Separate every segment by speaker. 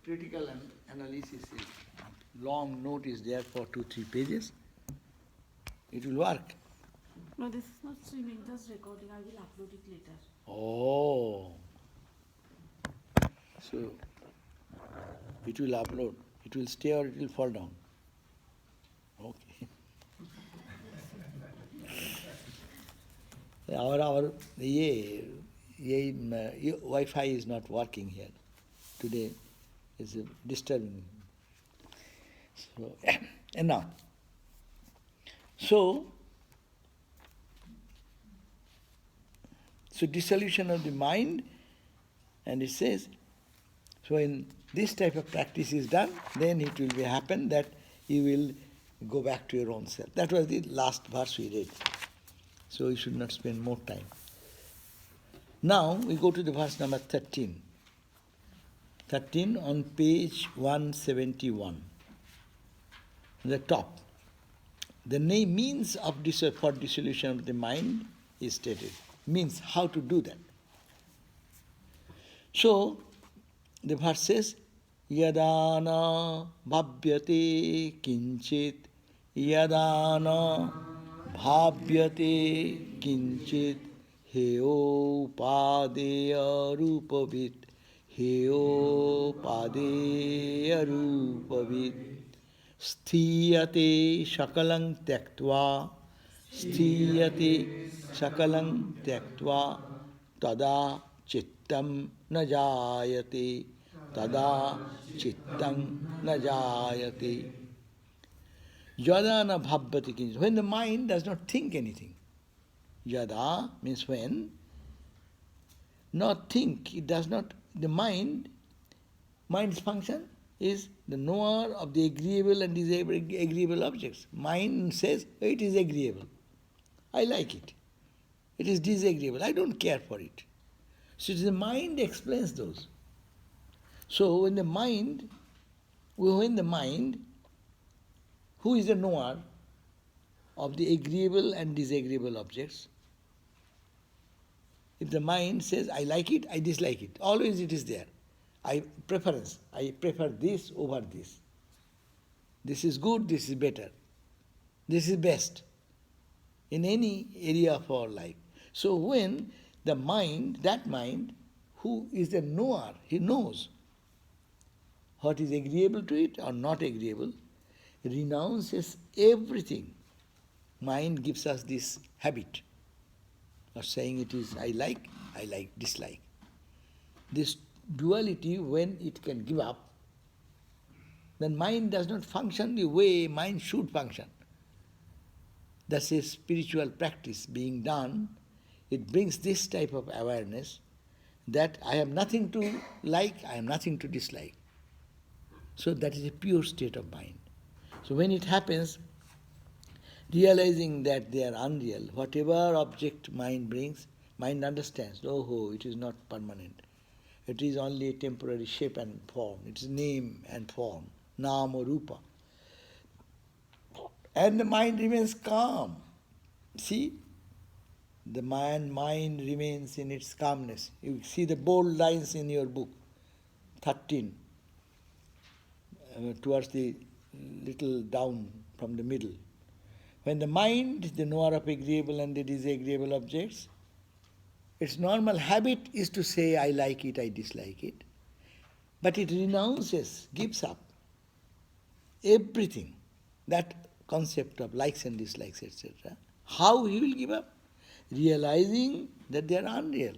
Speaker 1: critical analysis is long note is there for 2-3 pages. It will work.
Speaker 2: No, this is not streaming, just recording. I will upload it later.
Speaker 1: Oh. So, it will upload. It will stay or it will fall down. Okay. Our Wi-Fi is not working here. Today is disturbing. So, and now, so dissolution of the mind, and it says, so when this type of practice is done, then it will happen that you will go back to your own self. That was the last verse we read. So we should not spend more time. Now we go to the verse number 13. 13 on page 171. The top. The means of for dissolution of the mind is stated. Means how to do that. So the verse says, Yadana bhavyate kinchit, Yadana bhavyate kinchit, Heo padeya rupavit, Heo padeya rupavit, Sthiyate shakalang tyaktva, Sthiyate shakalang tyaktva, Tada chittam na jayate, Tada chittam na jayate. Yada na bhavyati kinchit. When the mind does not think anything. Yada means when. Not think, it does not. The mind's function is the knower of the agreeable and disagreeable objects. Mind says, it is agreeable. I like it. It is disagreeable. I don't care for it. So the mind explains those. So when the mind, who is the knower of the agreeable and disagreeable objects, if the mind says, I like it, I dislike it, always it is there. I prefer this over this. This is good, this is better. This is best in any area of our life. So when the mind, that mind, who is the knower, he knows what is agreeable to it or not agreeable, renounces everything. Mind gives us this habit of saying it is I like, dislike. This duality, when it can give up, then mind does not function the way mind should function. That's a spiritual practice being done. It brings this type of awareness that I have nothing to like, I have nothing to dislike. So that is a pure state of mind. So when it happens, realizing that they are unreal, whatever object mind brings, mind understands, oh, it is not permanent. It is only a temporary shape and form. It is name and form, nama rupa. And the mind remains calm. See, the mind remains in its calmness. You see the bold lines in your book, 13, towards the little down from the middle. When the mind is the knower of agreeable and the disagreeable objects, its normal habit is to say, I like it, I dislike it. But it renounces, gives up everything, that concept of likes and dislikes, etc. How he will give up? Realizing that they are unreal.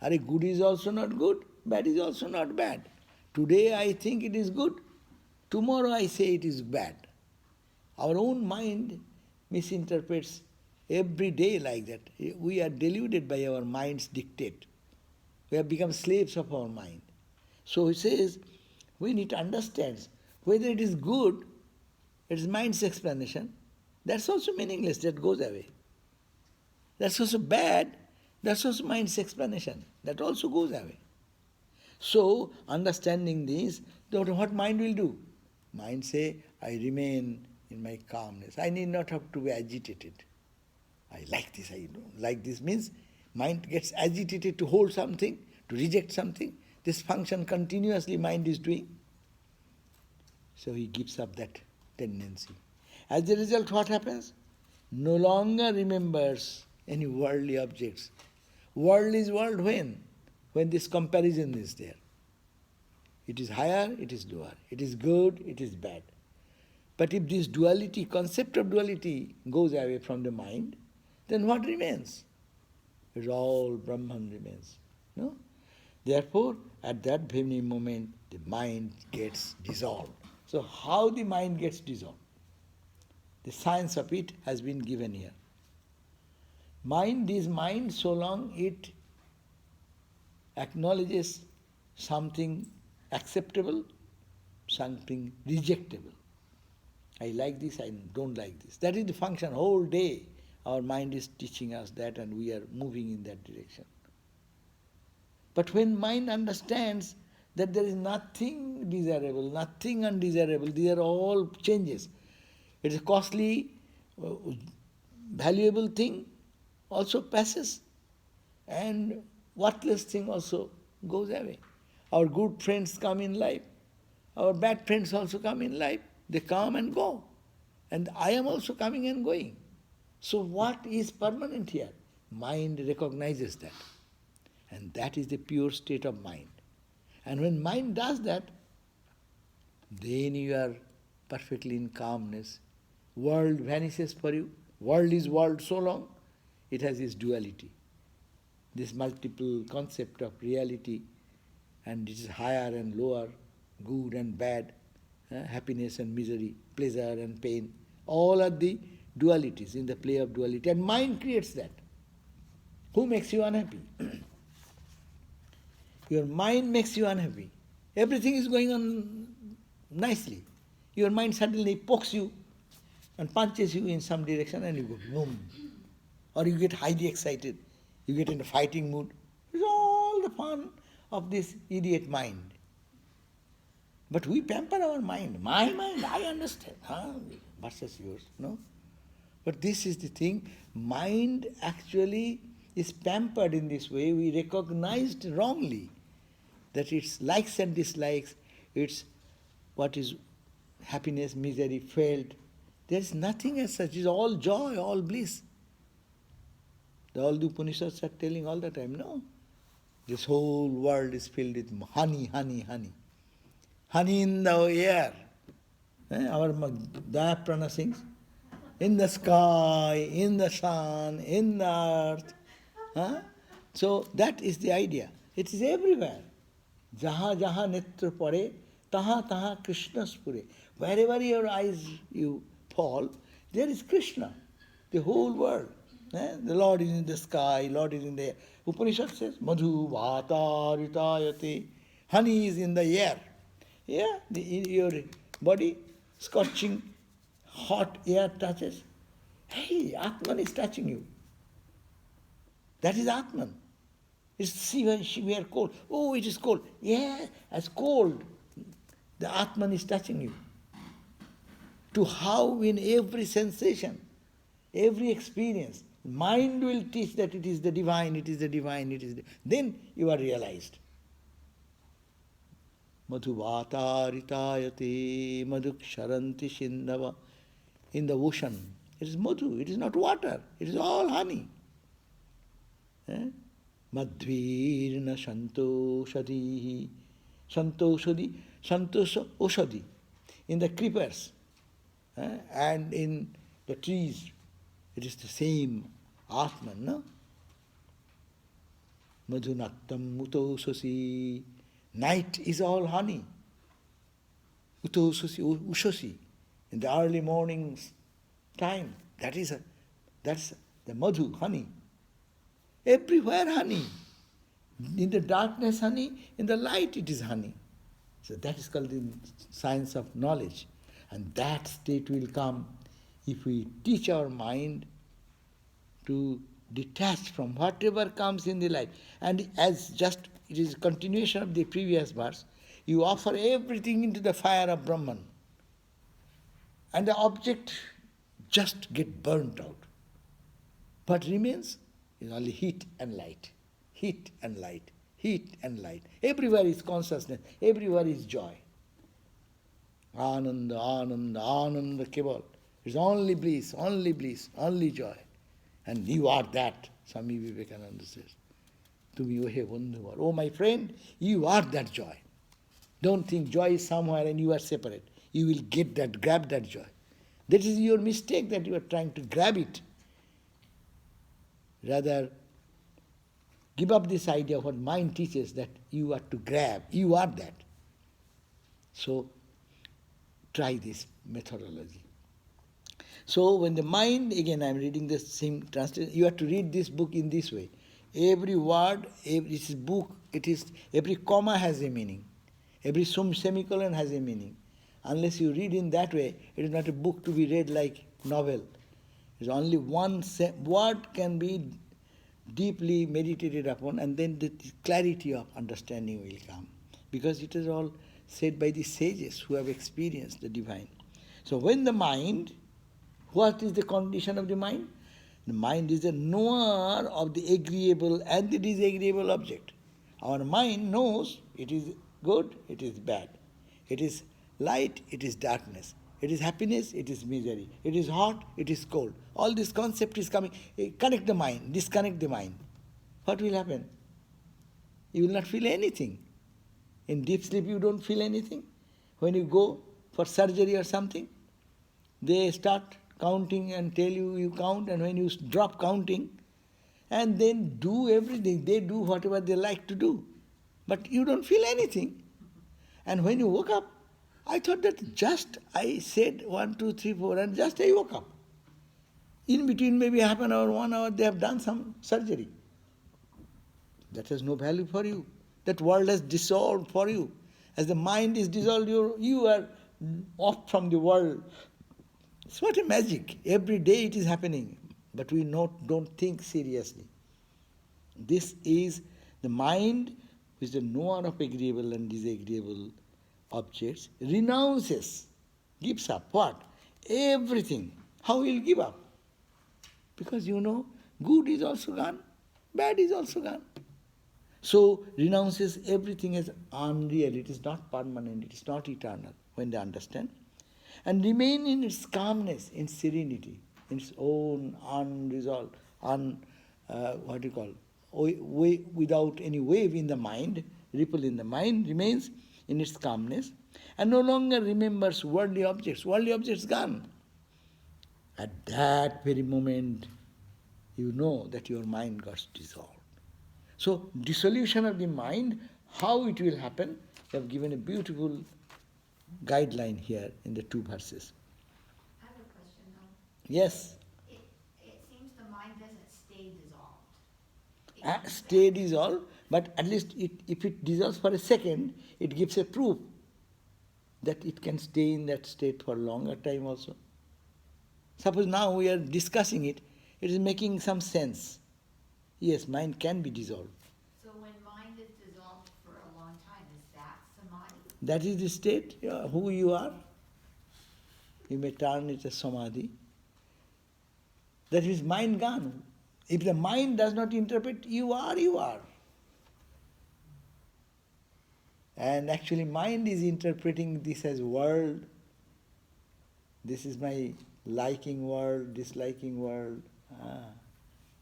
Speaker 1: Good is also not good, bad is also not bad. Today I think it is good, tomorrow I say it is bad. Our own mind misinterprets every day like that. We are deluded by our mind's dictate. We have become slaves of our mind. So he says, we need to understand whether it is good, it is mind's explanation, that's also meaningless, that goes away. That's also bad, that's also mind's explanation, that also goes away. So, understanding this, what mind will do? Mind say, I remain in my calmness. I need not have to be agitated. I like this, I don't like this. Means mind gets agitated to hold something, to reject something. This function continuously mind is doing. So he gives up that tendency. As a result, what happens? No longer remembers any worldly objects. World is world when? When this comparison is there. It is higher, it is lower. It is good, it is bad. But if this duality, concept of duality goes away from the mind, then what remains? It all Brahman remains. No? Therefore, at that very moment, the mind gets dissolved. So how the mind gets dissolved? The science of it has been given here. Mind is mind so long it acknowledges something acceptable, something rejectable. I like this, I don't like this. That is the function. Whole day our mind is teaching us that and we are moving in that direction. But when mind understands that there is nothing desirable, nothing undesirable, these are all changes. It is a costly, valuable thing also passes, and worthless thing also goes away. Our good friends come in life, our bad friends also come in life. They come and go. And I am also coming and going. So what is permanent here? Mind recognizes that. And that is the pure state of mind. And when mind does that, then you are perfectly in calmness. World vanishes for you. World is world so long, it has its duality. This multiple concept of reality, and it is higher and lower, good and bad, happiness and misery, pleasure and pain. All are the dualities, in the play of duality. And mind creates that. Who makes you unhappy? Your mind makes you unhappy. Everything is going on nicely. Your mind suddenly pokes you and punches you in some direction and you go boom. Or you get highly excited. You get in a fighting mood. It's all the fun of this idiot mind. But we pamper our mind. My mind, I understand. Versus yours, no? But this is the thing. Mind actually is pampered in this way. We recognized wrongly that its likes and dislikes, its what is happiness, misery, felt. There is nothing as such. It's all joy, all bliss. All the Upanishads are telling all the time, no? This whole world is filled with honey, honey, honey. Honey in the air. Our Dayaprana sings. In the sky, in the sun, in the earth. So that is the idea. It is everywhere. Jaha jaha netra pare, taha taha Krishna spure. Wherever your eyes you fall, there is Krishna. The whole world. The Lord is in the sky, Lord is in the air. Upanishad says, Madhu vata ritayate. Honey is in the air. Yeah, your body, scorching, hot air touches. Hey, Atman is touching you. That is Atman. See when we are cold. Oh, it is cold. Yeah, as cold. The Atman is touching you. To how in every sensation, every experience, mind will teach that it is the divine, it is the divine, it is the... Then you are realized. Madhuvata ritayate madhuksharanti shindava. In the ocean, it is madhu, it is not water, it is all honey. Madhvirna santoshadihi. Santoshadi, santosha oshadi. In the creepers and in the trees, it is the same Atman, no? Madhunaktam utosasi. Night is all honey. Utosasi, ushasi. In the early morning time, that's the madhu, honey. Everywhere honey. In the darkness honey, in the light it is honey. So that is called the science of knowledge. And that state will come if we teach our mind to detach from whatever comes in the life. And as just it is a continuation of the previous verse, you offer everything into the fire of Brahman. And the object just get burnt out. What remains is only heat and light. Heat and light. Heat and light. Everywhere is consciousness. Everywhere is joy. Ananda, Ananda, Ananda Keval. It's only bliss, only joy. And you are that, Swami Vivekananda says. Tumi ohe bandhu. Oh my friend, you are that joy. Don't think joy is somewhere and you are separate. You will get that, grab that joy. That is your mistake, that you are trying to grab it. Rather, give up this idea of what mind teaches, that you are to grab. You are that. So, try this methodology. So, when the mind, again I am reading the same translation, you have to read this book in this way. Every word, every book, every comma has a meaning. Every semicolon has a meaning. Unless you read in that way, it is not a book to be read like novel. It is only one word can be deeply meditated upon, and then the clarity of understanding will come. Because it is all said by the sages who have experienced the divine. So when the mind, what is the condition of the mind? The mind is a knower of the agreeable and the disagreeable object. Our mind knows it is good, it is bad. It is light, it is darkness. It is happiness, it is misery. It is hot, it is cold. All this concept is coming. Connect the mind, disconnect the mind. What will happen? You will not feel anything. In deep sleep you don't feel anything. When you go for surgery or something, they start counting and tell you, you count, and when you drop counting, and then do everything, they do whatever they like to do. But you don't feel anything. And when you woke up, I thought that just I said 1, 2, 3, 4, and just I woke up. In between maybe half an hour, 1 hour, they have done some surgery. That has no value for you. That world has dissolved for you. As the mind is dissolved, you are off from the world. It's what a magic. Every day it is happening. But we don't think seriously. This is the mind, which is the knower of agreeable and disagreeable objects, renounces, gives up what? Everything. How will give up? Because you know, good is also gone, bad is also gone. So, renounces everything as unreal. It is not permanent, it is not eternal, when they understand. And remain in its calmness, in serenity, in its own unresolved, without any wave in the mind, ripple in the mind, remains in its calmness, and no longer remembers worldly objects. Worldly objects gone. At that very moment, you know that your mind got dissolved. So, dissolution of the mind, how it will happen, they have given a beautiful guideline here in the 2 verses.
Speaker 3: I have a question though.
Speaker 1: Yes.
Speaker 3: It seems the mind doesn't stay dissolved.
Speaker 1: Stay dissolved, but at least if it dissolves for a second, it gives a proof that it can stay in that state for a longer time also. Suppose now we are discussing it, it is making some sense. Yes, mind can be dissolved.
Speaker 3: So when mind is dissolved for a long time, is that samadhi?
Speaker 1: That is the state, who you are. You may term it as samadhi. That is mind gone. If the mind does not interpret, you are, you are. And actually mind is interpreting this as world. This is my liking world, disliking world,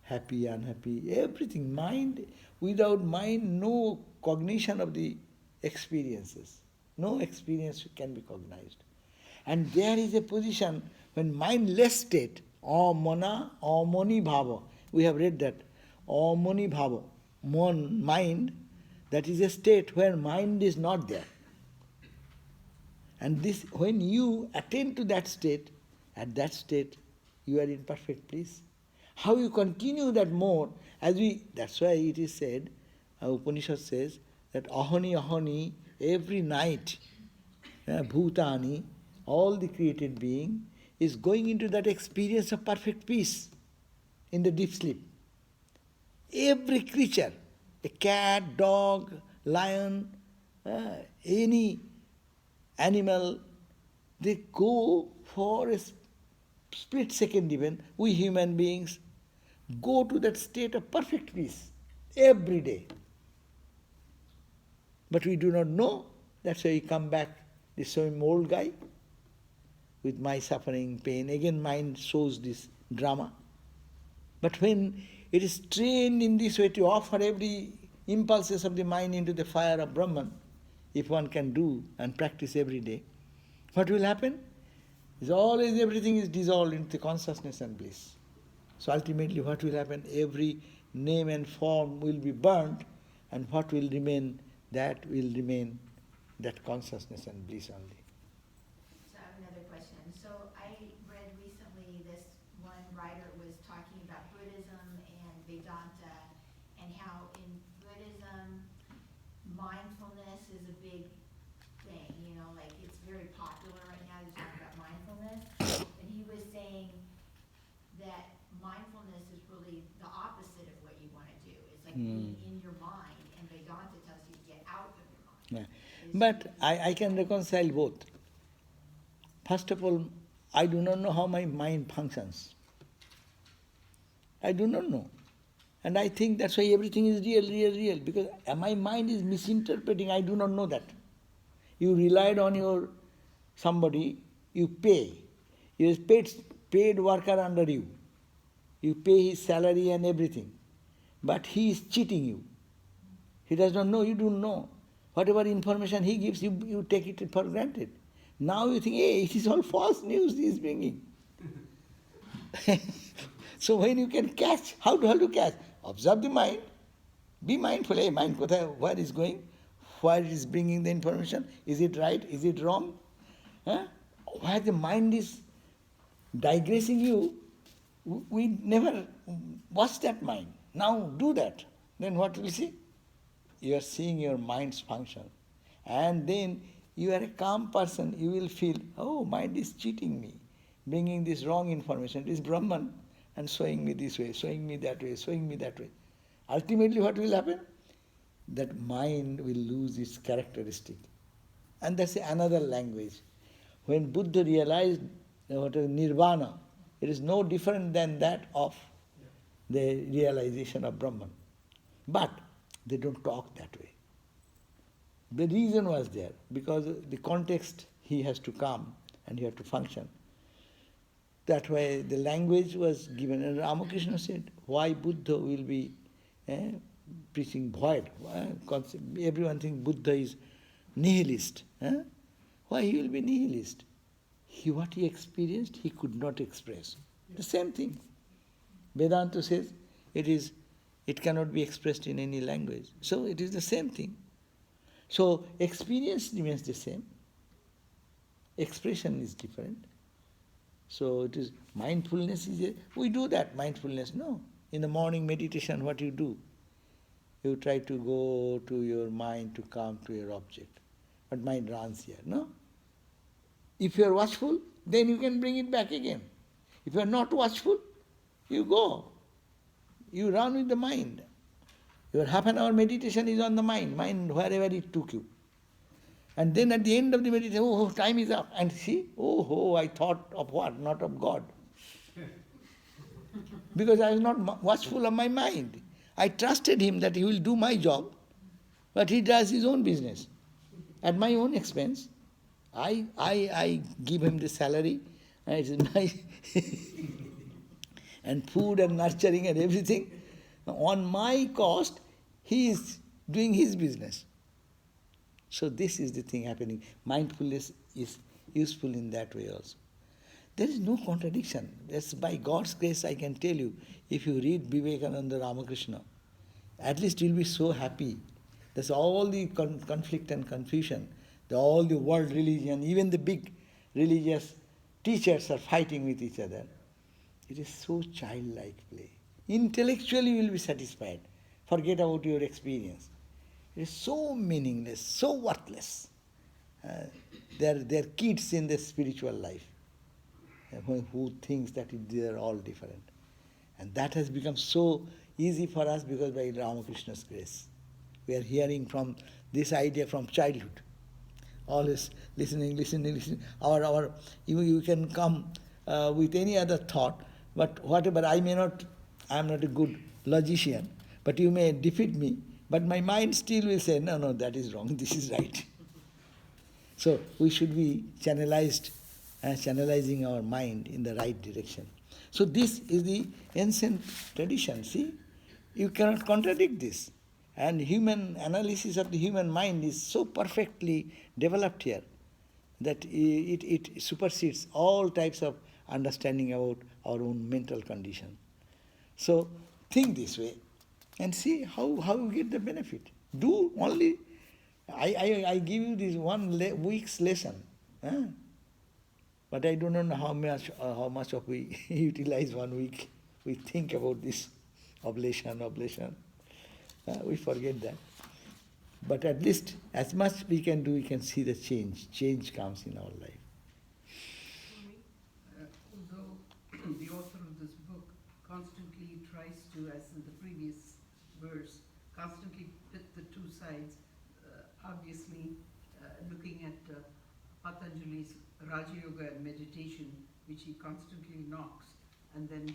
Speaker 1: happy, unhappy, everything. Mind, without mind, no cognition of the experiences. No experience can be cognized. And there is a position when mindless state, amana, amani bhava. We have read that. Amani bhava, mind, that is a state where mind is not there. And this, when you attend to that state, at that state, you are in perfect bliss. How you continue that more, that's why it is said, Upanishad says, that ahani ahani, every night, bhutani, all the created being, is going into that experience of perfect peace in the deep sleep. Every creature, a cat, dog, lion, any animal, they go for a split second even, we human beings go to that state of perfect peace every day. But we do not know, that's why we come back this same old guy with my suffering, pain. Again mind shows this drama. But when it is trained in this way to offer every impulses of the mind into the fire of Brahman, if one can do and practice every day, what will happen? Is always everything is dissolved into consciousness and bliss. So ultimately what will happen? Every name and form will be burnt, and what will remain? That will remain that consciousness and bliss only.
Speaker 3: So I have another question. So I read recently this one writer was talking about Buddhism and Vedanta and how in Buddhism mindfulness is a big thing, like it's very popular right now to talk about mindfulness. And he was saying that mindfulness is really the opposite of what you want to do. It's like being in your mind, and Vedanta tells you to get out of your mind.
Speaker 1: Yeah. But I can reconcile both. First of all, I do not know how my mind functions. I do not know. And I think that's why everything is real, real, real. Because my mind is misinterpreting, I do not know that. You relied on your somebody, you pay. You have paid worker under you. You pay his salary and everything. But he is cheating you. He does not know, you don't know. Whatever information he gives, you take it for granted. Now you think, hey, it is all false news he is bringing. So when you can catch, how to catch? Observe the mind. Be mindful, hey, mind, where is going? Where it is bringing the information? Is it right? Is it wrong? Huh? Where the mind is digressing you, we never watch that mind. Now do that. Then what will you see? You are seeing your mind's function. And then you are a calm person. You will feel, oh, mind is cheating me, bringing this wrong information. It is Brahman and showing me this way, showing me that way, showing me that way. Ultimately what will happen? That mind will lose its characteristic. And that's another language. When Buddha realized what is nirvana, it is no different than that of the realization of Brahman. But they don't talk that way. The reason was there, because the context he has to come and he has to function. That way the language was given. And Ramakrishna said, why Buddha will be preaching void? Everyone thinks Buddha is nihilist. Why he will be nihilist? What he experienced, he could not express. The same thing. Vedanta says it cannot be expressed in any language. So it is the same thing. So experience remains the same. Expression is different. So it is mindfulness we do that, mindfulness. No. In the morning meditation, what you do? You try to go to your mind to come to your object. But mind runs here, no? If you are watchful, then you can bring it back again. If you are not watchful, you go. You run with the mind. Your half an hour meditation is on the mind wherever it took you. And then at the end of the meditation, oh, time is up. And see, I thought of what? Not of God. Because I was not watchful of my mind. I trusted him that he will do my job, but he does his own business at my own expense. I give him the salary, and it is my and food and nurturing and everything. On my cost, he is doing his business. So this is the thing happening. Mindfulness is useful in that way also. There is no contradiction. That's by God's grace I can tell you, if you read Vivekananda Ramakrishna, at least you'll be so happy. There's all the conflict and confusion, all the world religion, even the big religious teachers are fighting with each other. It is so childlike play. Intellectually you will be satisfied. Forget about your experience. It is so meaningless, so worthless. They are kids in the spiritual life who thinks that they are all different. And that has become so easy for us because by Ramakrishna's grace. We are hearing from this idea from childhood. Always listening. You can come with any other thought, but whatever, I am not a good logician, but you may defeat me, but my mind still will say, no, that is wrong, this is right. So we should be channelizing our mind in the right direction. So this is the ancient tradition. See, you cannot contradict this. And human analysis of the human mind is so perfectly developed here that it supersedes all types of understanding about our own mental condition. So think this way and see how you get the benefit. Do only, I give you this week's lesson. Huh? But I don't know how much of we utilize 1 week. We think about this oblation. We forget that. But at least as much we can do, we can see the change. Change comes in our life.
Speaker 4: Although the author of this book constantly tries to, as in the previous verse, constantly pit the two sides, obviously looking at Patanjali's Raja Yoga and meditation, which he constantly knocks, and then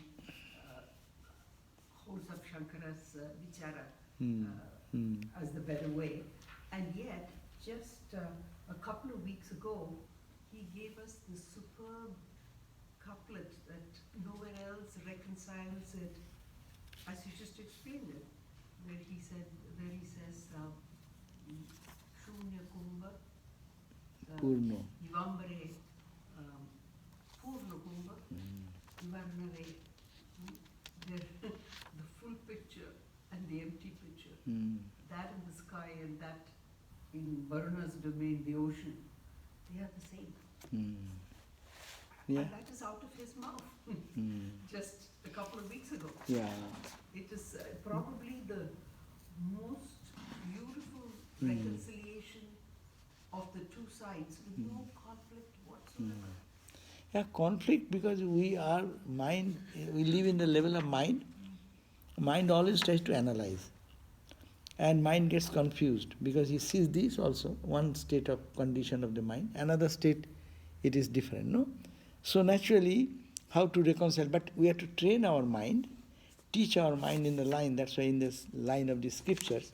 Speaker 4: holds up Shankara's Vichara as the better way. And yet, just a couple of weeks ago, he gave us this superb couplet that nowhere else reconciles it, as you just explained it, where he says, Shunya Kumbha,
Speaker 1: Purno.
Speaker 4: Ivambare, Purno Kumbha, Ivarnare, the full picture and the empty picture. That in the sky and that in Varuna's domain, the ocean, they are the same.
Speaker 1: Yeah.
Speaker 4: And that is out of his mouth just a couple of weeks ago.
Speaker 1: Yeah.
Speaker 4: It is probably the most beautiful reconciliation of the two sides with no conflict whatsoever.
Speaker 1: Yeah, conflict because we are mind, we live in the level of mind. Mind always tries to analyze. And mind gets confused because he sees this also, one state of condition of the mind, another state it is different, no? So naturally, how to reconcile? But we have to train our mind, teach our mind in the line, that's why in this line of the scriptures,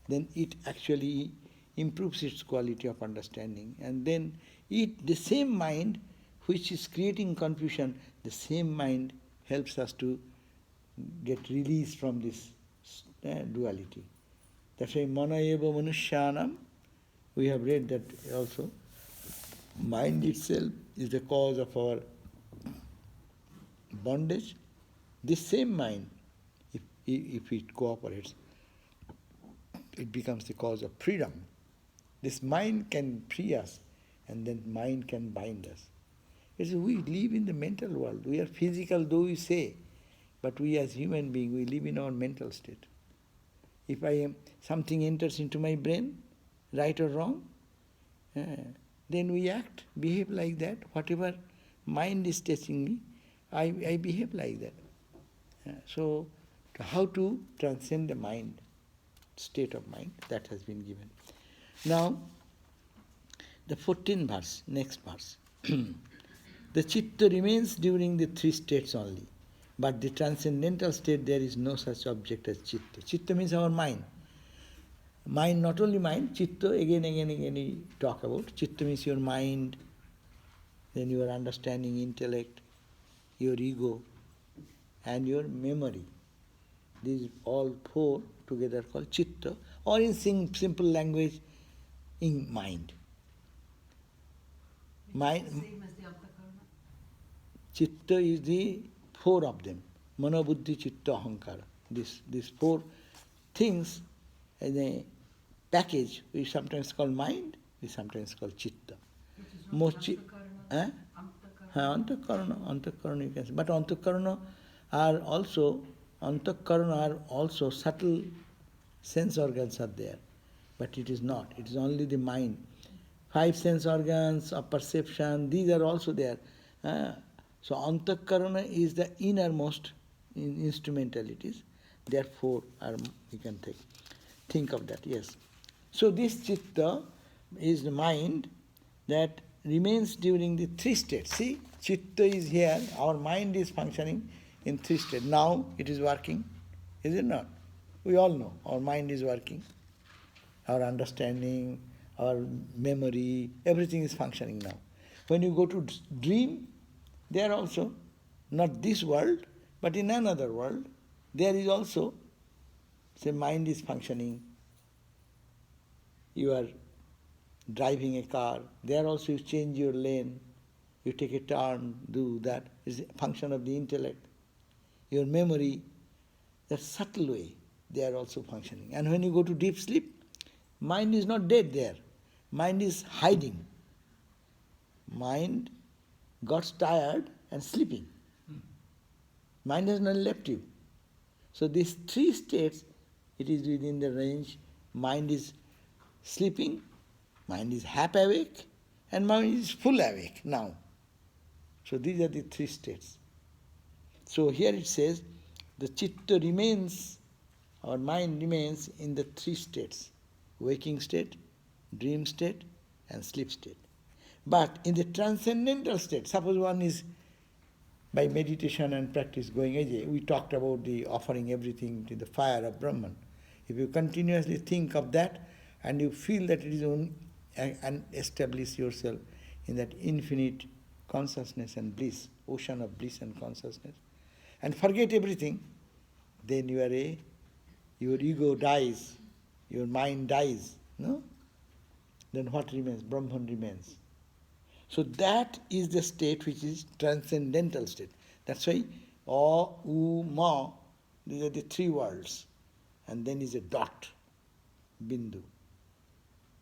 Speaker 1: then it actually improves its quality of understanding. And then the same mind which is creating confusion, the same mind helps us to get released from this duality. That's why mana eva manushyanam, we have read that also. Mind itself is the cause of our bondage. This same mind, if it cooperates, it becomes the cause of freedom. This mind can free us, and then mind can bind us. It's, we live in the mental world. We are physical, though we say, but we as human beings, we live in our mental state. If something enters into my brain, right or wrong, then we act, behave like that. Whatever mind is touching me, I behave like that. So, how to transcend the mind, state of mind, that has been given. Now, the 14th verse, next verse. The chitta remains during the three states only. But the transcendental state, there is no such object as chitta. Chitta means our mind. Mind, not only mind, chitta, again, we talk about. Chitta means your mind, then your understanding, intellect, your ego, and your memory. These all four together called chitta, or in simple language, in mind. Mind,
Speaker 4: It's the same as the antakarana.
Speaker 1: chitta is the four of them. Mano, buddhi, chitta, ahankara. These four things in a package, we sometimes call mind, we sometimes call chitta.
Speaker 4: Which is
Speaker 1: Most
Speaker 4: not
Speaker 1: chi-
Speaker 4: antakarana.
Speaker 1: Antakarana you can say. But antakarana are also subtle sense organs are there. But it is not. It is only the mind. 5 sense organs of perception, these are also there. So antakarana is the innermost instrumentalities. Therefore, you can think of that, yes. So this chitta is the mind that remains during the three states. See, chitta is here, our mind is functioning in three states. Now it is working, is it not? We all know our mind is working. Our understanding, our memory, everything is functioning now. When you go to dream, there also, not this world, but in another world, there is also, say, mind is functioning. You are driving a car, there also you change your lane, you take a turn, do that. It's a function of the intellect. Your memory, that subtle way, they are also functioning. And when you go to deep sleep, mind is not dead there. Mind is hiding. Mind got tired and sleeping. Mind has not left you. So these three states, it is within the range. Mind is sleeping, mind is half awake, and mind is full awake now. So these are the three states. So here it says, the chitta remains, our mind remains in the three states: waking state, dream state, and sleep state. But in the transcendental state, suppose one is by meditation and practice going away, we talked about the offering everything to the fire of Brahman. If you continuously think of that and you feel that it is only, and establish yourself in that infinite consciousness and bliss, ocean of bliss and consciousness, and forget everything, then your ego dies, your mind dies, no? Then what remains? Brahman remains. So that is the state which is transcendental state. That's why A, U, Ma, these are the three worlds. And then is a dot, bindu.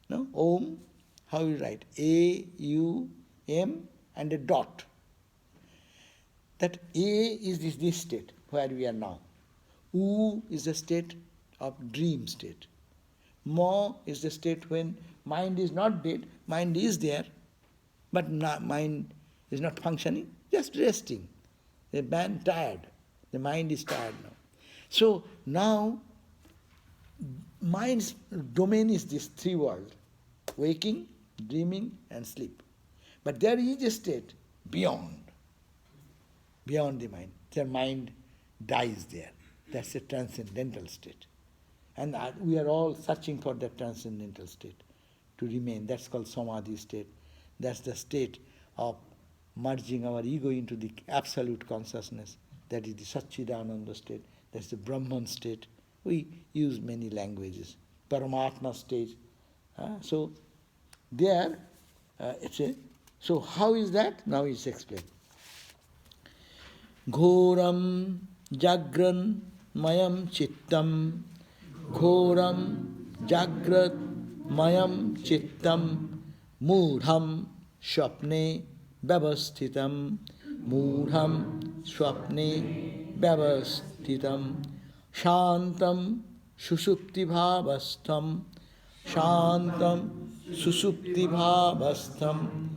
Speaker 1: No? Om, how you write? A, U, M, and a dot. That A is this state where we are now. U is the state of dream state. Ma is the state when mind is not dead, mind is there, but mind is not functioning, just resting. The man tired, the mind is tired now. So now, mind's domain is this three worlds: waking, dreaming, and sleep. But there is a state beyond the mind. The mind dies there. That's a transcendental state. And we are all searching for that transcendental state to remain. That's called samadhi state. That's the state of merging our ego into the absolute consciousness. That is the Satchidananda state. That's the Brahman state. We use many languages. Paramatma state. So there, so how is that? Now it's explained. Ghoram jagran mayam chittam. Ghoram jagrat mayam chittam. Mudham swapne vyavasthitam. Mudham swapne vyavasthitam. Shantam susupti bhavastham. Shantam susupti bhavastham.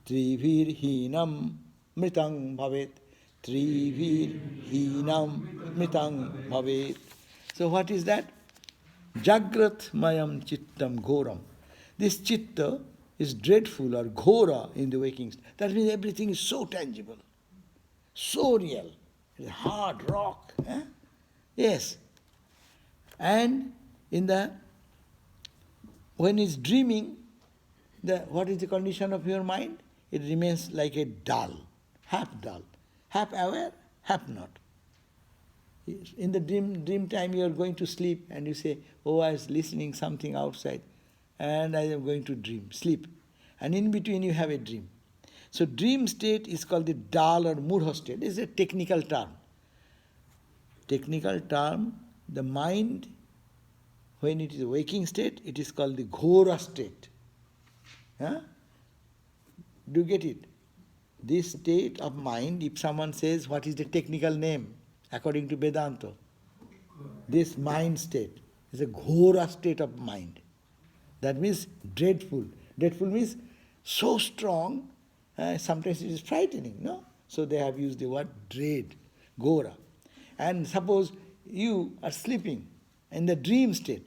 Speaker 1: Trivir hinam mritang bhavet. Trivir hinam mritang bhavet. So what is that? Jagrat mayam chittam ghoram. This chitta is dreadful or ghora in the waking state. That means everything is so tangible, so real. It is hard rock. Yes. And when it's dreaming, what is the condition of your mind? It remains like a dull, half aware, half not. In the dream time you are going to sleep and you say, oh, I was listening something outside and I am going to dream, sleep. And in between you have a dream. So dream state is called the dull or mudha state. It's a technical term. The mind, when it is a waking state, it is called the ghora state. Do you get it? This state of mind, if someone says what is the technical name according to Vedanta, this mind state is a ghora state of mind. That means dreadful. Dreadful means so strong, sometimes it is frightening, no? So they have used the word dread, ghora. And suppose you are sleeping in the dream state,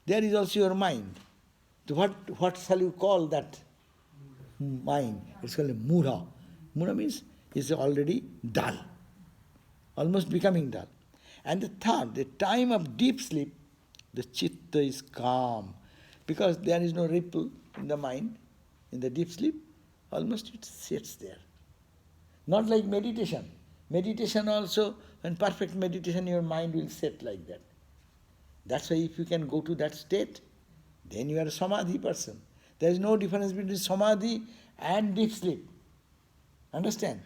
Speaker 1: there is also your mind. So what shall you call that mind? It's called a mudha. Mudha means it's already dull, almost becoming dull. And the third, the time of deep sleep, the chitta is calm, because there is no ripple, in the mind, in the deep sleep, almost it sits there. Not like meditation. Meditation also, when perfect meditation, your mind will sit like that. That's why if you can go to that state, then you are a samadhi person. There is no difference between samadhi and deep sleep. Understand?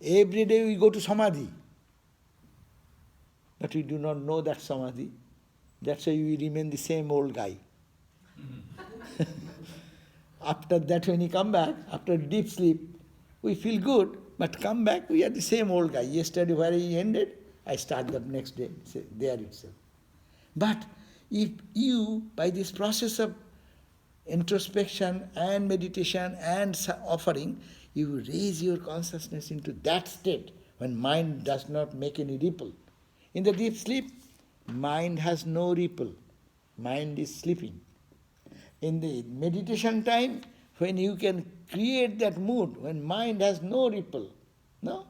Speaker 1: Every day we go to samadhi, but we do not know that samadhi. That's why we remain the same old guy. After that, when we come back, after deep sleep, we feel good, but come back, we are the same old guy. Yesterday, where he ended, I start the next day, there itself. But if you, by this process of introspection and meditation and offering, you raise your consciousness into that state when mind does not make any ripple. In the deep sleep, mind has no ripple. Mind is sleeping. In the meditation time, when you can create that mood, when mind has no ripple, no?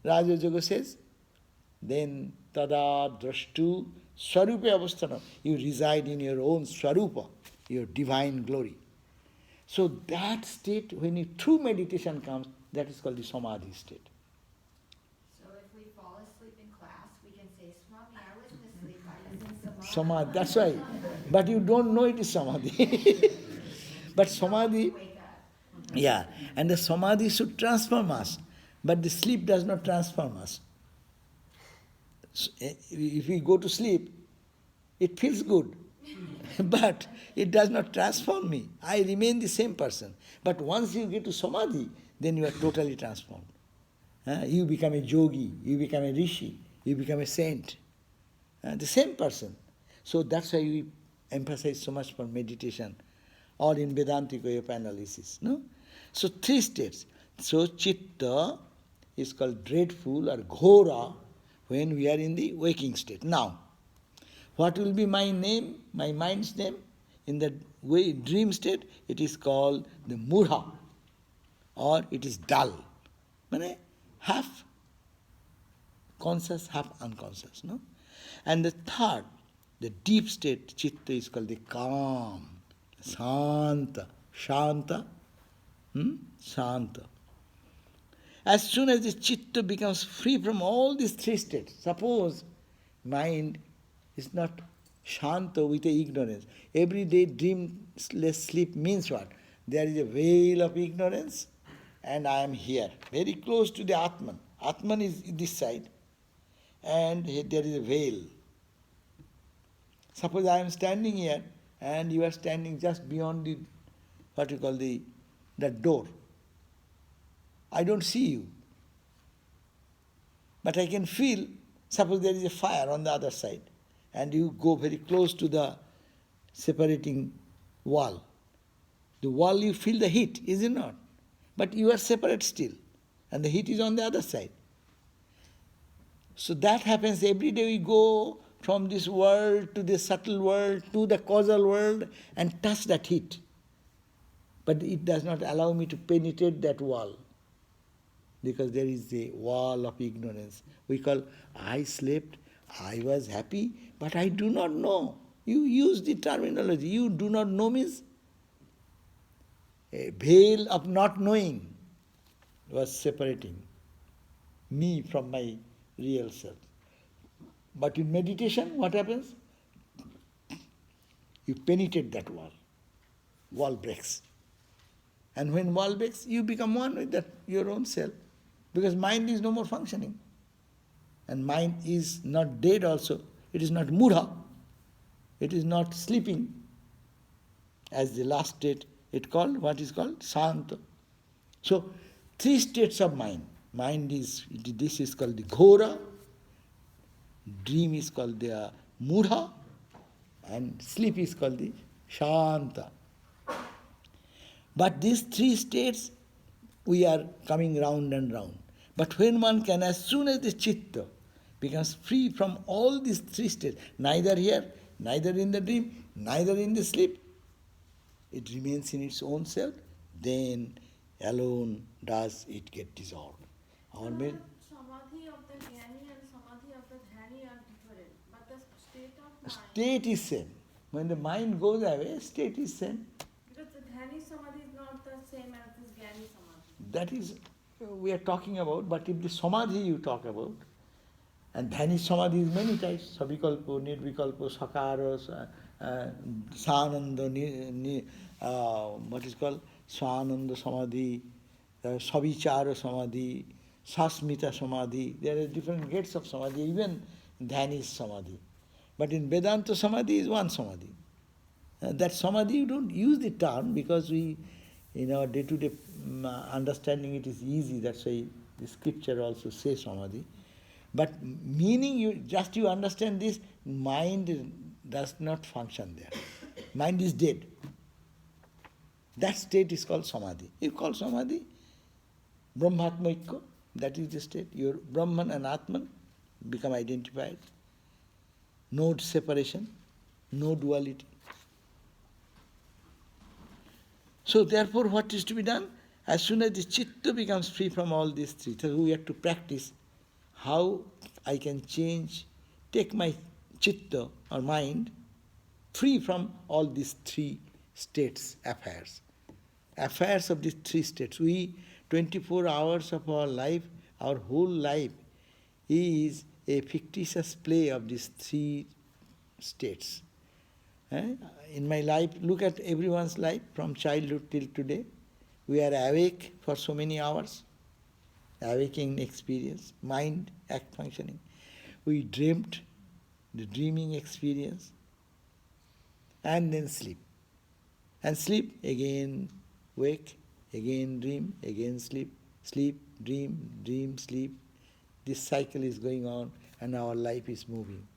Speaker 1: Raja Yoga says, then tada drashtu swarupa avasthana. You reside in your own swarupa, your divine glory. So that state, when a true meditation comes, that is called the samadhi state.
Speaker 3: So if we fall asleep in class, we can say, Swami, I wasn't asleep, I was in samadhi.
Speaker 1: Samadhi, that's why. But you don't know it is samadhi. But samadhi,
Speaker 3: Wake up.
Speaker 1: yeah, and the samadhi should transform us. But the sleep does not transform us. If we go to sleep, it feels good. But it does not transform me. I remain the same person. But once you get to samadhi, then you are totally transformed. You become a yogi, you become a rishi, you become a saint. The same person. So that's why we emphasize so much for meditation, or in Vedantic way of analysis. No? So 3 states. So chitta is called dreadful or ghora when we are in the waking state. Now, what will be my name, my mind's name? In the dream state, it is called the mudha, or it is dull. Meaning half conscious, half unconscious. No? And the third, the deep state, chitta, is called the calm, shanta, shanta, shanta. As soon as the chitta becomes free from all these 3 states, suppose mind is not shanta with a ignorance. Every day dreamless sleep means what? There is a veil of ignorance and I am here, very close to the Atman. Atman is this side and there is a veil. Suppose I am standing here and you are standing just beyond the, what you call that door. I don't see you. But I can feel, suppose there is a fire on the other side and you go very close to the separating wall. The wall, you feel the heat, is it not? But you are separate still and the heat is on the other side. So that happens every day. We go from this world to the subtle world to the causal world and touch that heat. But it does not allow me to penetrate that wall because there is a wall of ignorance. We call, I slept, I was happy, but I do not know. You use the terminology. You do not know means a veil of not knowing was separating me from my real self. But in meditation, what happens? You penetrate that wall. Wall breaks. And when wall breaks, you become one with that your own self. Because mind is no more functioning. And mind is not dead also. It is not mudha. It is not sleeping. As the last state, it called, what is called? Shanta. So, 3 states of mind. Mind is, this is called the ghora, dream is called the mudha, and sleep is called the shanta. But these 3 states, we are coming round and round. But when one can, as soon as the chitta becomes free from all these 3 states, neither here, neither in the dream, neither in the sleep, it remains in its own self, then alone does it get dissolved. Our
Speaker 2: Samadhi of the jnani and samadhi of the dhyani are different, but the state of mind.
Speaker 1: state is same. When the mind goes away, state is same.
Speaker 2: Because that is Jnani Samadhi.
Speaker 1: That is, we are talking about, but if the Samadhi you talk about, and Dhani Samadhi is many types, Savikalpo, Nirvikalpo, Sakara, Sananda, what is called Sananda Samadhi, Savichara Samadhi, Sasmita Samadhi. There are different grades of Samadhi, even Dhani is Samadhi. But in Vedanta Samadhi is one Samadhi. That Samadhi, you don't use the term because we, in our day-to-day understanding it is easy, that's why the scripture also says Samadhi. But meaning, you understand this, mind does not function there. Mind is dead. That state is called Samadhi. You call Samadhi Brahmatmaikya, that is the state. Your Brahman and Atman become identified. No separation, no duality. So therefore, what is to be done? As soon as the chitta becomes free from all these three, so we have to practice how I can change, take my chitta or mind free from all these three states, affairs. Affairs of these three states. We, 24 hours of our life, our whole life is a fictitious play of these three states. In my life, look at everyone's life from childhood till today. We are awake for so many hours, awakening experience, mind act functioning. We dreamt, the dreaming experience, and then sleep. And sleep, again wake, again dream, again sleep, sleep, dream, sleep. This cycle is going on and our life is moving.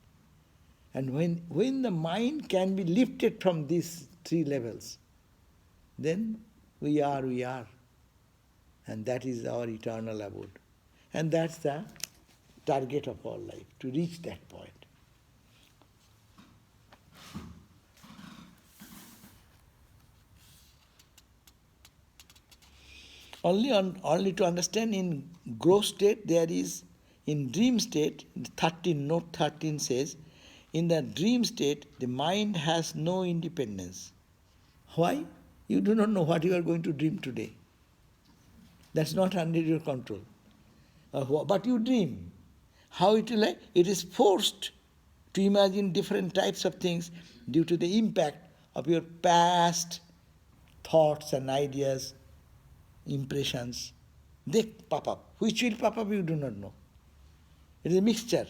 Speaker 1: And when the mind can be lifted from these three levels, then we are. And that is our eternal abode. And that's the target of our life, to reach that point. Only to understand in gross state there is, in dream state, 13, note 13 says, in the dream state, the mind has no independence. Why? You do not know what you are going to dream today. That's not under your control. But you dream. How it will like? It is forced to imagine different types of things due to the impact of your past thoughts and ideas, impressions. They pop up. Which will pop up, you do not know. It is a mixture.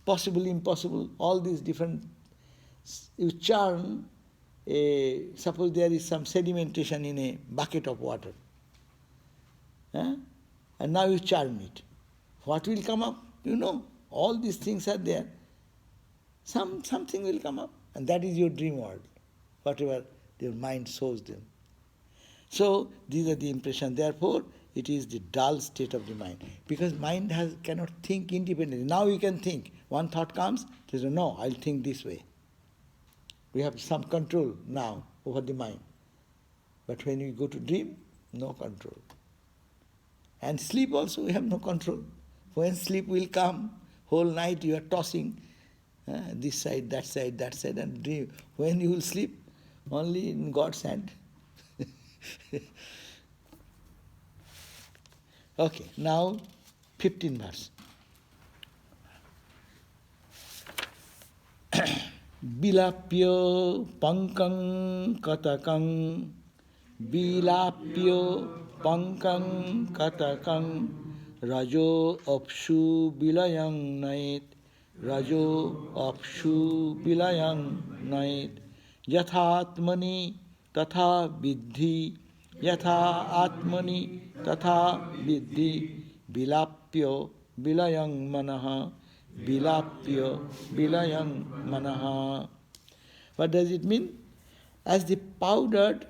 Speaker 1: Possible, impossible, all these different. You churn, suppose there is some sedimentation in a bucket of water. And now you churn it. What will come up? You know, all these things are there. Something will come up, and that is your dream world, whatever your mind shows them. So these are the impressions. Therefore, it is the dull state of the mind. Because mind cannot think independently. Now you can think. One thought comes, it says, no, I'll think this way. We have some control now over the mind. But when you go to dream, no control. And sleep also, we have no control. When sleep will come, whole night you are tossing this side, and dream. When you will sleep, only in God's hand. Okay, now 15 verse. Bilapyo pankang katakang, bilapyo pankang katakang, rajo apshu bilayang nait, rajo apshu bilayang nait, yathatmani tatha vidhi, yatha atmani tatha vidhi, bilapyo bilayang manaha, bilapyo bilayang manaha. What does it mean? As the powdered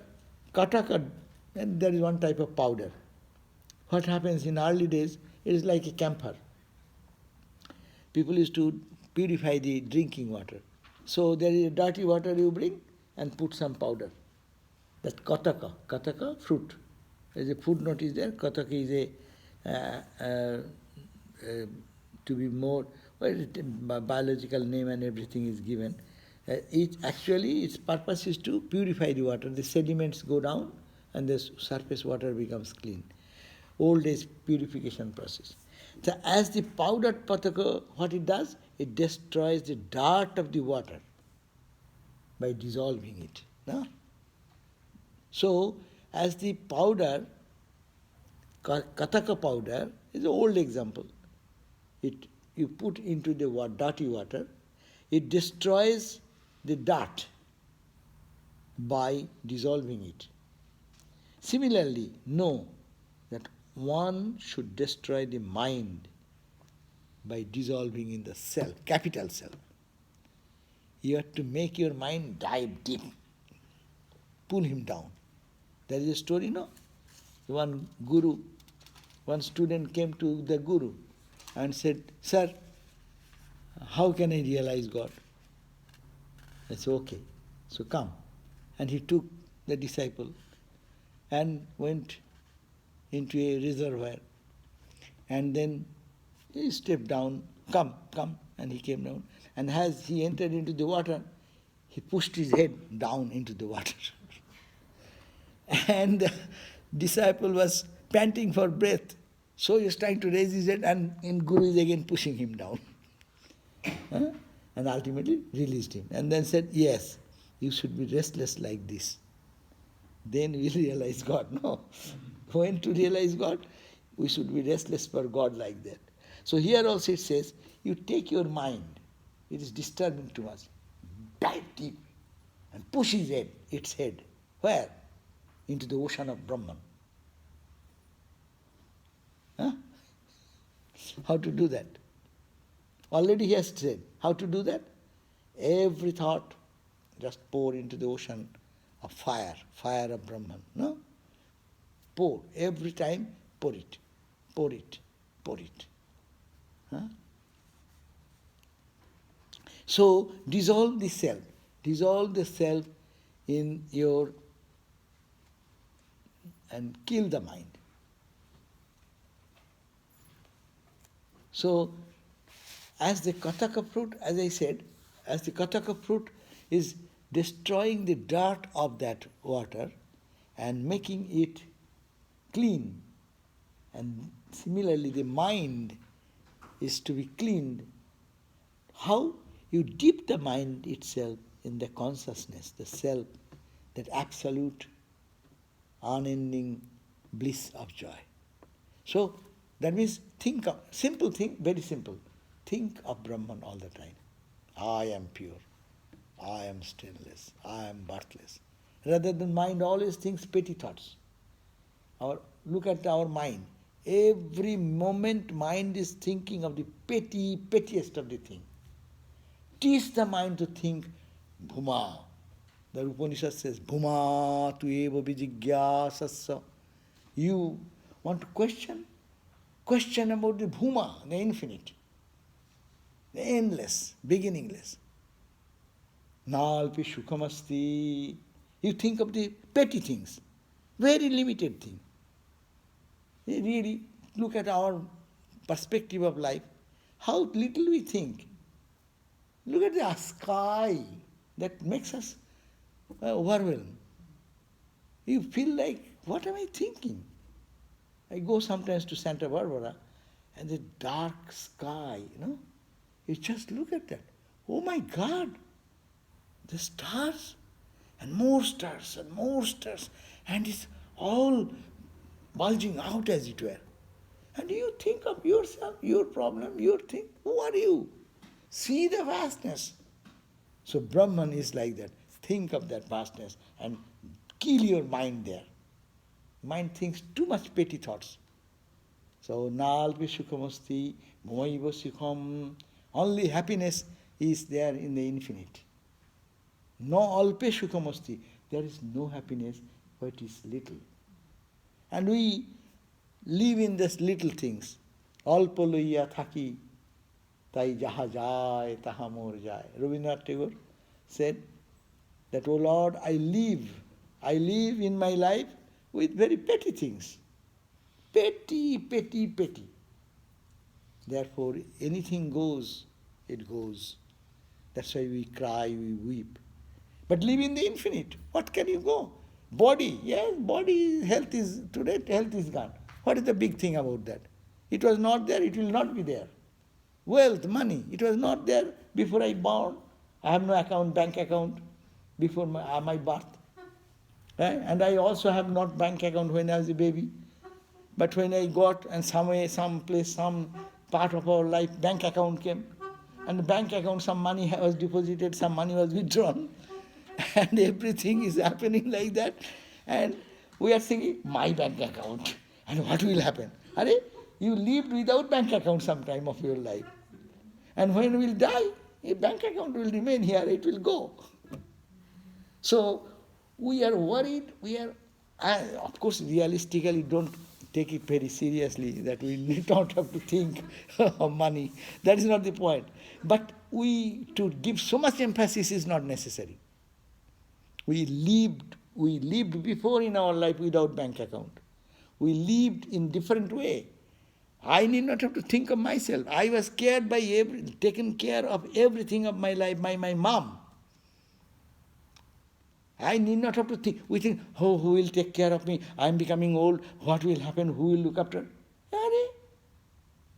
Speaker 1: kataka, and there is one type of powder. What happens in early days, it is like a camphor. People used to purify the drinking water. So there is dirty water you bring and put some powder. That kataka, fruit. There is a footnote is there. Kataka is to be more, biological name and everything is given. Its purpose is to purify the water. The sediments go down and the surface water becomes clean. Old age purification process. So as the powdered pataka, what it does? It destroys the dirt of the water by dissolving it. No? So, as the powder, kataka powder is an old example. You put into the dirty water, it destroys the dirt by dissolving it. Similarly, know that one should destroy the mind by dissolving in the self, capital self. You have to make your mind dive deep, pull him down. There is a story, no? One student came to the guru and said, "Sir, how can I realize God?" I said, "Okay, so come." And he took the disciple and went into a reservoir. And then he stepped down, come, and he came down. And as he entered into the water, he pushed his head down into the water. And the disciple was panting for breath. So he was trying to raise his head, and Guru is again pushing him down. And ultimately released him. And then said, "Yes, you should be restless like this. Then we'll realize God." No. When to realize God? We should be restless for God like that. So here also it says, you take your mind, it is disturbing to us, dive deep and push its head. Where? Into the ocean of Brahman. Huh? How to do that? Already he has said. How to do that? Every thought just pour into the ocean of fire of Brahman. No? Pour. Every time, pour it. Pour it. Pour it. Huh? So, dissolve the self. Dissolve the self in your... and kill the mind. So, as the kataka fruit, as I said, as the kataka fruit is destroying the dirt of that water and making it clean, and similarly the mind is to be cleaned. How? You dip the mind itself in the consciousness, the self, that absolute, unending bliss of joy. So, that means think of, simple thing, very simple. Think of Brahman all the time. I am pure. I am stainless. I am birthless. Rather than mind always thinks petty thoughts. Look at our mind. Every moment mind is thinking of the pettiest of the thing. Teach the mind to think Bhuma. The Upanishad says, Bhuma tu eva vijigyasasya. You want to question? Question about the Bhuma, the infinite, the endless, beginningless. Nalpi sukhamasti. You think of the petty things, very limited thing. You really look at our perspective of life, how little we think. Look at the sky that makes us overwhelmed. You feel like, what am I thinking? I go sometimes to Santa Barbara and the dark sky, you just look at that. Oh my God, the stars and more stars and more stars, and it's all bulging out as it were. And you think of yourself, your problem, your thing. Who are you? See the vastness. So Brahman is like that. Think of that vastness and kill your mind there. Mind thinks too much petty thoughts. So, nalpi sukhamasti, moiva sukham. Only happiness is there in the infinite. No alpe sukhamasti. There is no happiness, but it is little. And we live in these little things. Alpa loiya thaki, tai jaha jai, taha mor jai. Rabindranath Tagore said that, "O Lord, I live in my life with very petty things. Petty, petty, petty. Therefore, anything goes, it goes. That's why we cry, we weep. But live in the infinite. What can you go? Body, yes, body, health is, today health is gone. What is the big thing about that? It was not there, it will not be there. Wealth, money, it was not there before I born. I have no account, bank account, before my birth. And I also have not bank account when I was a baby. But when I got, and somewhere, some place, some part of our life, bank account came. And the bank account, some money was deposited, some money was withdrawn. And everything is happening like that. And we are thinking, my bank account. And what will happen? Are you lived without bank account some time of your life. And when we will die, a bank account will remain here, it will go. So we are worried, of course realistically don't take it very seriously that we don't have to think of money. That is not the point. But to give so much emphasis is not necessary. We lived before in our life without bank account. We lived in different way. I need not have to think of myself. I was taken care of everything of my life by my mom. I need not have to think. We think, oh, who will take care of me? I am becoming old. What will happen? Who will look after?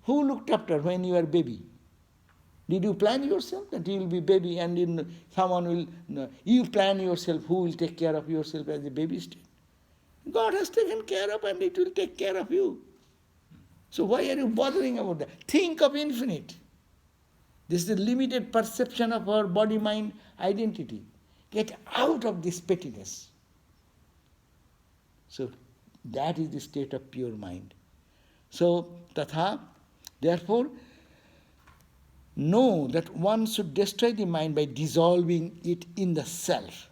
Speaker 1: Who looked after when you were a baby? Did you plan yourself that you will be baby and someone will... No, you plan yourself who will take care of yourself as a baby state. God has taken care of and it will take care of you. So why are you bothering about that? Think of infinite. This is the limited perception of our body-mind identity. Get out of this pettiness. So that is the state of pure mind. So, tatha, therefore, know that one should destroy the mind by dissolving it in the self.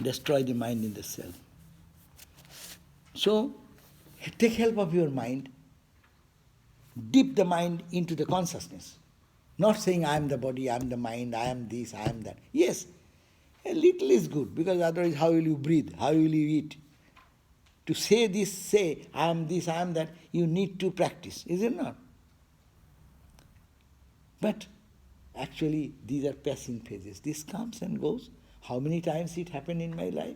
Speaker 1: Destroy the mind in the self. So, take help of your mind, dip the mind into the consciousness. Not saying I am the body, I am the mind, I am this, I am that. Yes, a little is good, because otherwise how will you breathe? How will you eat? To say this, say I am this, I am that, you need to practice, is it not? But actually these are passing phases. This comes and goes. How many times it happened in my life?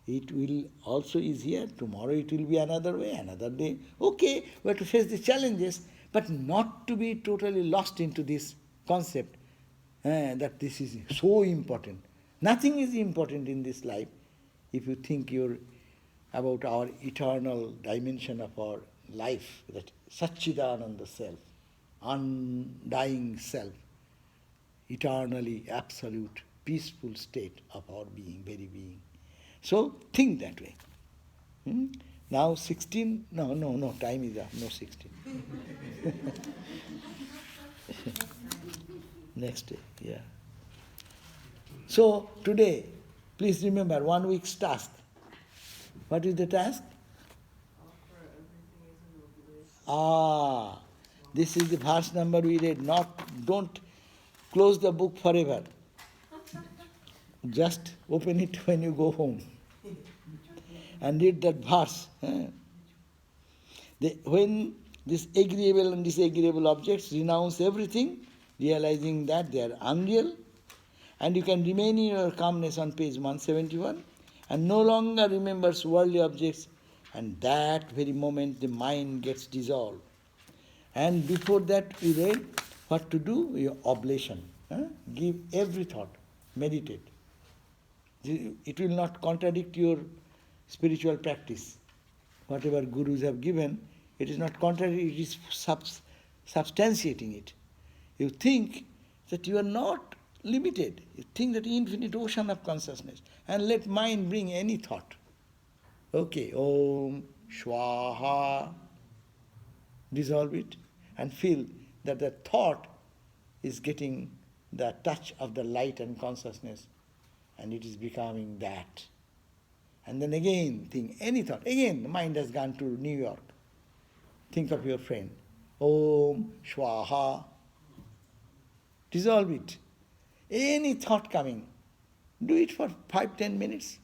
Speaker 1: It will also is here. Tomorrow it will be another way, another day. Okay, we have to face the challenges, but not to be totally lost into this concept that this is so important. Nothing is important in this life if you think about our eternal dimension of our life, that Satchidananda self, undying self, eternally absolute, peaceful state of our being, very being. So think that way. Now 16, no, time is up, no 16. Next day, yeah. So today, please remember 1 week's task. What is the task? This is the verse number we read. Don't close the book forever. Just open it when you go home and read that verse. When these agreeable and disagreeable objects renounce everything, realizing that they are unreal, and you can remain in your calmness on page 171, and no longer remembers worldly objects, and that very moment the mind gets dissolved. And before that we read what to do, your oblation. Give every thought, meditate. It will not contradict your spiritual practice. Whatever gurus have given, it is not contrary, it is substantiating it. You think that you are not limited. You think that infinite ocean of consciousness. And let mind bring any thought. Okay, Om, Shwaha. Dissolve it and feel that the thought is getting the touch of the light and consciousness, and it is becoming that. And then again think any thought. Again the mind has gone to New York. Think of your friend. Om, Shwaha. Dissolve it. Any thought coming, do it for 5-10 minutes.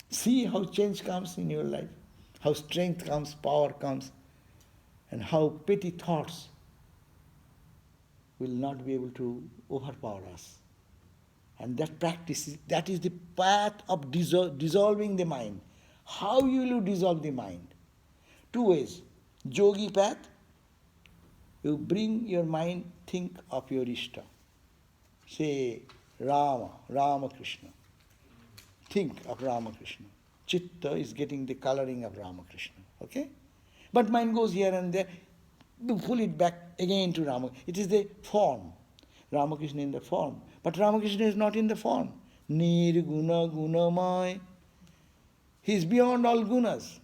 Speaker 1: See how change comes in your life, how strength comes, power comes, and how petty thoughts will not be able to overpower us. And that practice, that is the path of dissolving the mind. How will you dissolve the mind? Two ways. Yogi path, you bring your mind, think of your Ishta. Say Rama, Ramakrishna. Think of Ramakrishna. Chitta is getting the coloring of Ramakrishna. Okay? But mind goes here and there. You pull it back again to Rama. It is the form. Ramakrishna in the form. But Ramakrishna is not in the form. Nirguna gunamay. He is beyond all gunas.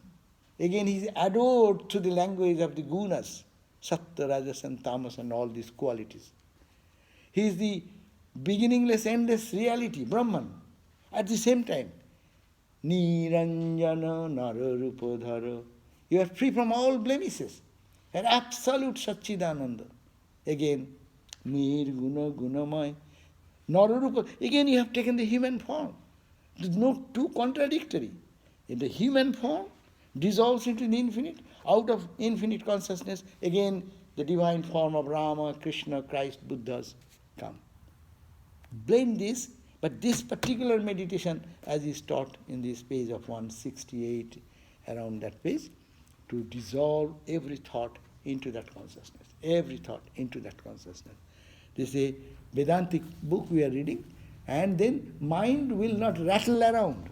Speaker 1: Again, he is adored to the language of the gunas. Sattva, Rajas and Tamas and all these qualities. He is the beginningless, endless reality, Brahman. At the same time, Niranjana Nararupadhara. You are free from all blemishes. An absolute Satchidananda. Again, Nirguna Gunamay. Nararupa. Again, you have taken the human form. It is not too contradictory. In the human form, dissolves into the infinite. Out of infinite consciousness, again, the divine form of Rama, Krishna, Christ, Buddhas come. Blend this, but this particular meditation, as is taught in this page of 168, around that page, to dissolve every thought into that consciousness. Every thought into that consciousness. This is a Vedantic book we are reading, and then mind will not rattle around.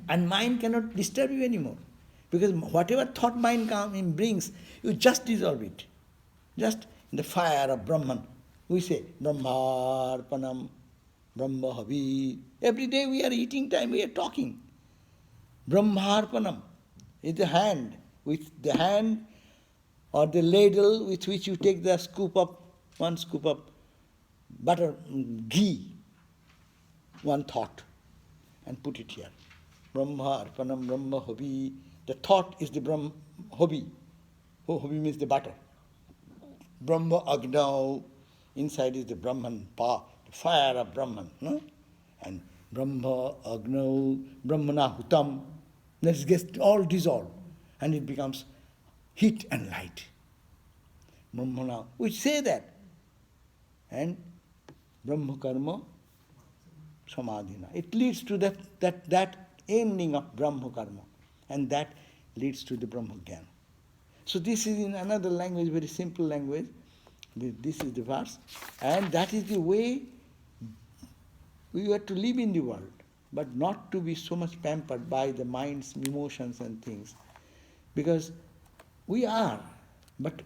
Speaker 1: And mind cannot disturb you anymore. Because whatever thought mind brings, you just dissolve it. Just in the fire of Brahman. We say, Brahmarpanam, Brahmahavi. Every day we are eating time, we are talking. Brahmarpanam is the hand. With the hand or the ladle with which you take the one scoop of butter, ghee, one thought, and put it here. Brahma Arpanam Brahma Hobi. The thought is the Brahma Hobi. Hobi means the butter. Brahma Agnau. Inside is the Brahman Pa, the fire of Brahman. No? And Brahma Agnau, Brahmana Hutam. Let's get all dissolved. And it becomes heat and light. Brahmana. We say that. And Brahma Karma Samadhina. It leads to that ending of Brahma Karma. And that leads to the Brahma Jnana. So this is in another language, very simple language. This is the verse. And that is the way we are to live in the world, but not to be so much pampered by the mind's emotions and things. Because we are, but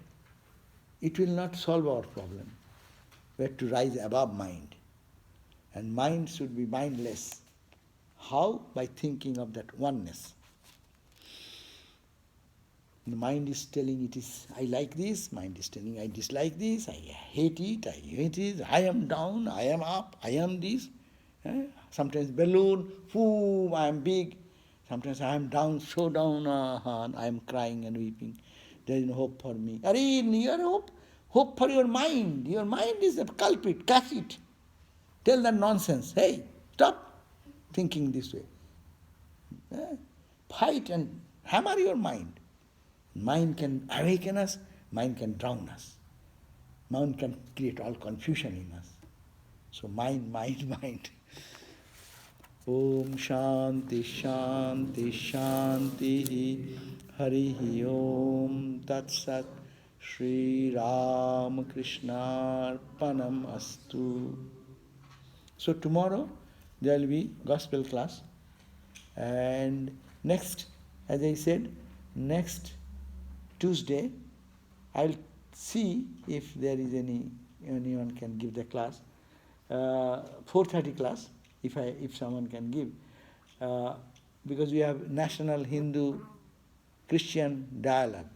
Speaker 1: it will not solve our problem. We have to rise above mind. And mind should be mindless. How? By thinking of that oneness. The mind is telling it is, I like this. Mind is telling, I dislike this. I hate it. I am down. I am up. I am this. Sometimes balloon, boom, I am big. Sometimes I am down, so down, I am crying and weeping. There is no hope for me. Are your hope for your mind. Your mind is the culprit. Catch it. Tell that nonsense. Hey, stop thinking this way. Fight and hammer your mind. Mind can awaken us, mind can drown us. Mind can create all confusion in us. So mind. Om Shanti Shanti Shanti Harihi Om Tat Sat Shri Ram Krishna Arpanam Astu. So tomorrow there will be gospel class, and next, as I said, next Tuesday, I'll see if there is anyone can give the class. 4:30 class, if someone can give, because we have National Hindu Christian Dialogue.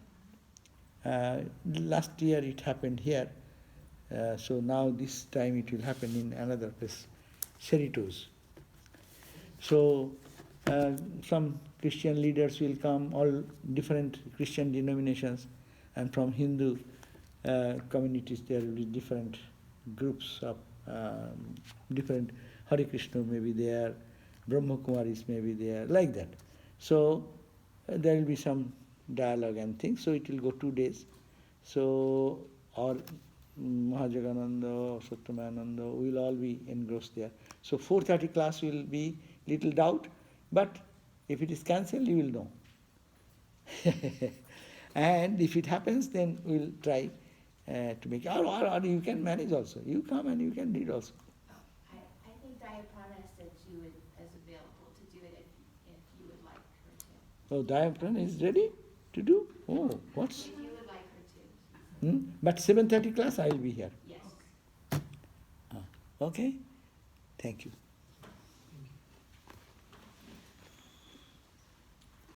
Speaker 1: Last year it happened here, so now this time it will happen in another place, Cerritos. So some Christian leaders will come, all different Christian denominations, and from Hindu communities there will be different groups of different Hare Krishna may be there, Brahma Kumaris may be there, like that. So there will be some dialogue and things, so it will go 2 days. So, or Mahajagananda, Sattvamananda, we will all be engrossed there. So 4:30 class will be little doubt, but if it is cancelled, you will know. And if it happens, then we'll try to make it. Or you can manage also. You come and you can read also.
Speaker 3: I think Diaprana said she is available to do it if you would like her to.
Speaker 1: Oh, Diaprana is ready to do? Oh, what's?
Speaker 3: If you would like her to.
Speaker 1: But 7:30 class, I will be here.
Speaker 3: Yes.
Speaker 1: Okay? Thank you.